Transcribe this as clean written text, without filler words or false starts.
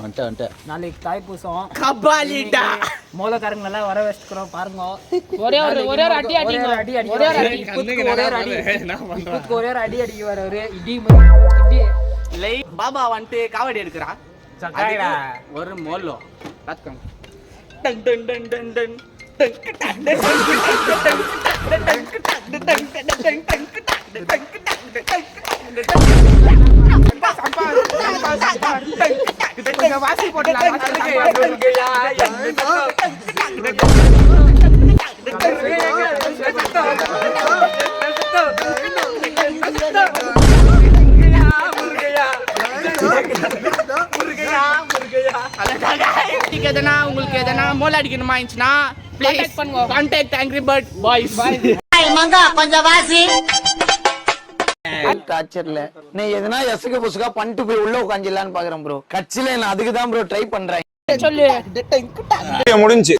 வந்துட்டேன். நாளைக்கு தைப்பூசம் கபாலிடா மூலக்காரங்க எல்லாம் வர வச்சுக்கிறோம் பாருங்க. ஒரே ஒரு அடி அடிங்க. ஒரே ஒரு அடி அடிக்க வரவரு இடி இடி லை பாபா வந்துட்டு காவடி எடுக்கிறா சக்காயிடா ஒரு மோலோ பாத்துக்கோங்க. Done done done done done done done வாசி போட்டலாம். உங்களுக்கு எதனா மோல அடிக்கணுமா இருந்துச்சுன்னா கான்டாக்ட் ஆங்கிரி பேர்ட் பாய்ஸ். கொஞ்சம் வாசி டார்ச்சர்ல நீ எதனா எசுக்கு புசுக்கா பண்ணிட்டு போய் உள்ள உட்காந்துலான்னு பாக்குறேன் ப்ரோ. கட்சியில நான் அதுக்கு தான் ப்ரோ ட்ரை பண்றேன். சொல்லு முடிஞ்சு